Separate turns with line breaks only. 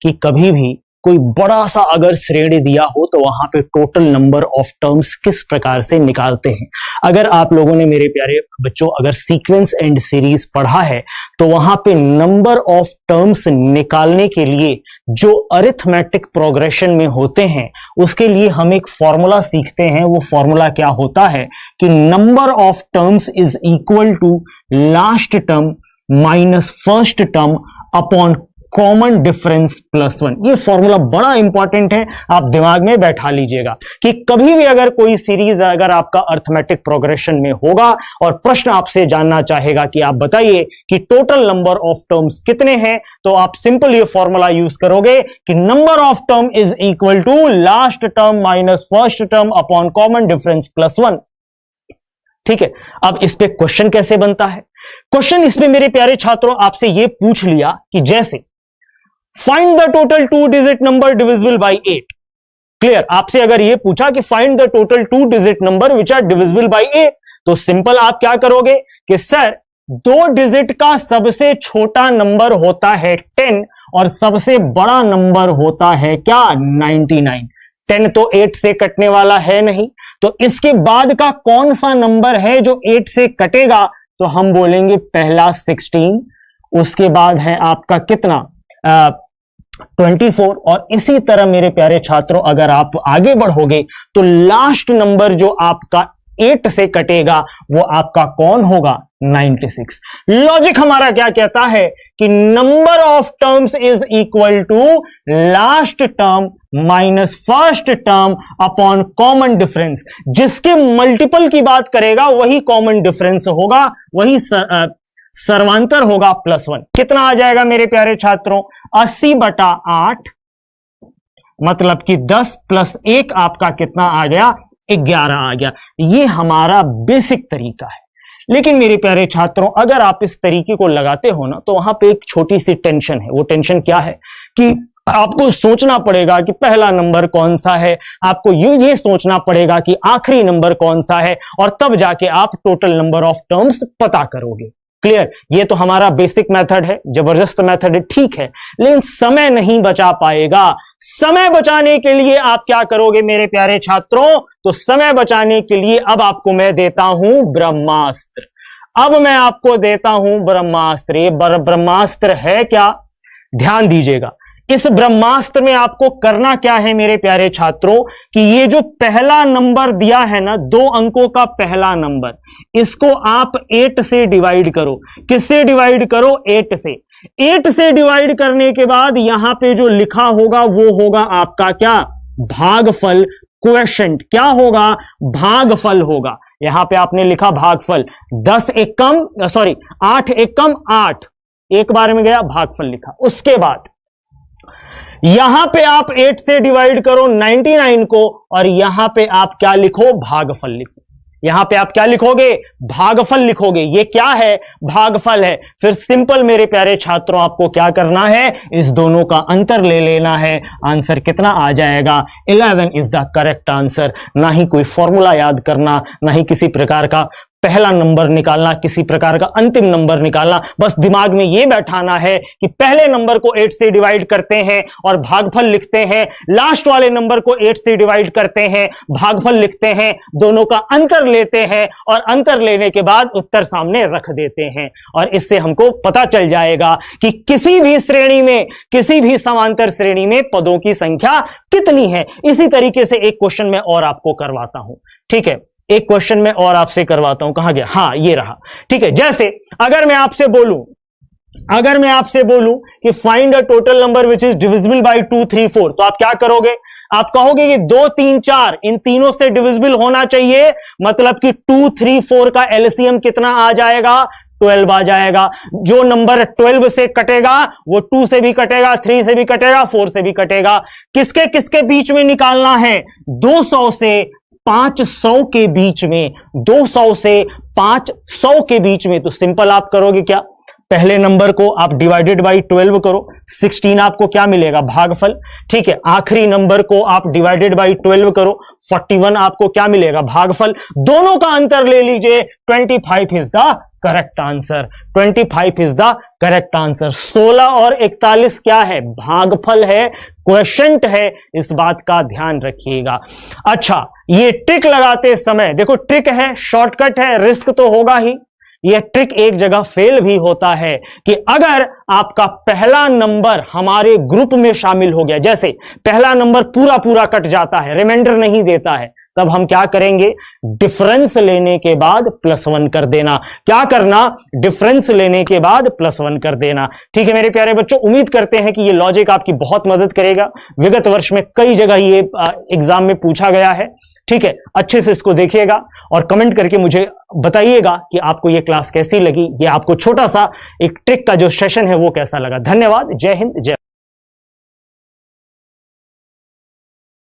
कि कभी भी कोई बड़ा सा अगर श्रेणी दिया हो तो वहां पे टोटल नंबर ऑफ टर्म्स किस प्रकार से निकालते हैं। अगर आप लोगों ने मेरे प्यारे बच्चों अगर सीक्वेंस एंड सीरीज पढ़ा है तो वहां पे नंबर ऑफ टर्म्स निकालने के लिए जो अरिथमेटिक प्रोग्रेशन में होते हैं उसके लिए हम एक फॉर्मूला सीखते हैं। वो फॉर्मूला क्या होता है कि number of terms is equal to last term minus first term upon common difference plus 1। ये फॉर्मूला बड़ा इंपॉर्टेंट है, आप दिमाग में बैठा लीजिएगा कि कभी भी अगर कोई सीरीज अगर आपका अर्थमेटिक प्रोग्रेशन में होगा और प्रश्न आपसे जानना चाहेगा कि आप बताइए कि टोटल नंबर ऑफ टर्म्स कितने हैं, तो आप सिंपल ये फॉर्मूला यूज करोगे कि number of term is equal to last term minus first term upon common difference plus 1। ठीक है, अब इस पे क्वेश्चन कैसे बनता है। क्वेश्चन इसमें मेरे प्यारे छात्रों आपसे ये पूछ लिया कि जैसे find the total 2 digit number divisible by 8। Clear, आपसे अगर ये पूछा कि find the total 2 digit number which are divisible by 8, तो सिंपल आप क्या करोगे कि सर 2 डिजिट का सबसे छोटा नंबर होता है 10 और सबसे बड़ा नंबर होता है क्या 99। 10 तो 8 से कटने वाला है नहीं, तो इसके बाद का कौन सा नंबर है जो 8 से कटेगा, तो हम बोलेंगे पहला 16, उसके बाद है आपका कितना 24। और इसी तरह मेरे प्यारे छात्रों अगर आप आगे बढ़ोगे तो लास्ट नंबर जो आपका 8 से कटेगा वो आपका कौन होगा 96। लॉजिक हमारा क्या कहता है कि number of terms is equal to last term minus first term upon common difference. जिसके मल्टीपल की बात करेगा वही कॉमन डिफरेंस होगा, वही सर्वांतर होगा प्लस 1। कितना आ जाएगा मेरे प्यारे छात्रों 80/8, मतलब कि 10 प्लस 1 आपका कितना आ गया 11 आ गया। ये हमारा बेसिक तरीका है। लेकिन मेरे प्यारे छात्रों अगर आप इस तरीके को लगाते हो ना तो वहां पे एक छोटी सी टेंशन है। वो टेंशन क्या है कि आपको सोचना पड़ेगा कि पहला नंबर कौन सा है, आपको ये सोचना पड़ेगा कि आखिरी नंबर कौन सा है, और तब जाके आप टोटल नंबर ऑफ टर्म्स पता करोगे। क्लियर, ये तो हमारा बेसिक मेथड है, जबरदस्त मेथड है, ठीक है, लेकिन समय नहीं बचा पाएगा। समय बचाने के लिए आप क्या करोगे मेरे प्यारे छात्रों, तो समय बचाने के लिए अब आपको मैं देता हूं ब्रह्मास्त्र। अब मैं आपको देता हूं ब्रह्मास्त्र। ये ब्रह्मास्त्र है क्या, ध्यान दीजिएगा। इस ब्रह्मास्त्र में आपको करना क्या है मेरे प्यारे छात्रों कि ये जो पहला नंबर दिया है ना 2 अंकों का पहला नंबर, इसको आप 8 से डिवाइड करो। किससे डिवाइड करो 8 से। 8 से डिवाइड करने के बाद यहां पे जो लिखा होगा वो होगा आपका क्या भागफल, क्वोशिएंट। क्या होगा भागफल होगा। यहां पे आपने लिखा भागफल 10 एकम 8 एकम 8, एक बार में गया भागफल लिखा। उसके बाद यहां पे आप 8 से डिवाइड करो 99 को और यहां पे आप क्या लिखो भागफल लिखो। यहां पे आप क्या लिखोगे भागफल लिखोगे। ये क्या है भागफल है। फिर सिंपल मेरे प्यारे छात्रों आपको क्या करना है इस दोनों का अंतर ले लेना है। आंसर कितना आ जाएगा 11 इज द करेक्ट आंसर। ना ही कोई फॉर्मूला याद करना, ना ही किसी प्रकार का पहला नंबर निकालना, किसी प्रकार का अंतिम नंबर निकालना। बस दिमाग में यह बैठाना है कि पहले नंबर को 8 से डिवाइड करते हैं और भागफल लिखते हैं, लास्ट वाले नंबर को 8 से डिवाइड करते हैं, भागफल लिखते हैं, दोनों का अंतर लेते हैं और अंतर लेने के बाद उत्तर सामने रख देते हैं। और इससे हमको पता चल जाएगा कि किसी भी श्रेणी में, किसी भी समांतर श्रेणी में पदों की संख्या कितनी है। इसी तरीके से एक क्वेश्चन मैं और आपको करवाता हूं। ठीक है, एक क्वेश्चन में और आपसे करवाता हूं। कहां गया, हाँ ये रहा। ठीक है, जैसे अगर मैं आपसे बोलूं कि find a total number which is divisible by 2, 3, 4, तो आप क्या करोगे, आप कहोगे कि 2, 3, 4 इन तीनों से डिविजिबल होना चाहिए। मतलब कि 2, 3, 4 का एलसीएम कितना आ जाएगा 12 आ जाएगा। जो नंबर 12 से कटेगा वो 2 से भी कटेगा, 3 से भी कटेगा, 4 से भी कटेगा। किसके किसके बीच में निकालना है 200 से 500 के बीच में, 200 से 500 के बीच में। तो सिंपल आप करोगे क्या पहले नंबर को आप डिवाइडेड बाई 12 करो, 16 आपको क्या मिलेगा, भागफल। ठीक है, आखिरी नंबर को आप डिवाइडेड बाई 12 करो, 41 आपको क्या मिलेगा, भागफल। दोनों का अंतर ले लीजिए, 25 is the correct answer. 25 is the correct answer. 16 और 41 क्या है, भागफल है, क्वोशंट है, इस बात का ध्यान रखिएगा। अच्छा, ये ट्रिक लगाते समय देखो, ट्रिक है, शॉर्टकट है, रिस्क तो होगा ही। यह ट्रिक एक जगह फेल भी होता है कि अगर आपका पहला नंबर हमारे ग्रुप में शामिल हो गया, जैसे पहला नंबर पूरा पूरा कट जाता है, रिमाइंडर नहीं देता है, तब हम क्या करेंगे, डिफरेंस लेने के बाद +1 कर देना। क्या करना, डिफरेंस लेने के बाद +1 कर देना। ठीक है मेरे प्यारे बच्चों, उम्मीद करते हैं कि ये लॉजिक आपकी बहुत मदद करेगा। विगत वर्ष में कई जगह ये एग्जाम में पूछा गया है। ठीक है, अच्छे से इसको देखिएगा और कमेंट करके मुझे बताइएगा कि आपको ये क्लास कैसी लगी, ये आपको छोटा सा एक ट्रिक का जो सेशन है वो कैसा लगा। धन्यवाद, जय हिंद, जय।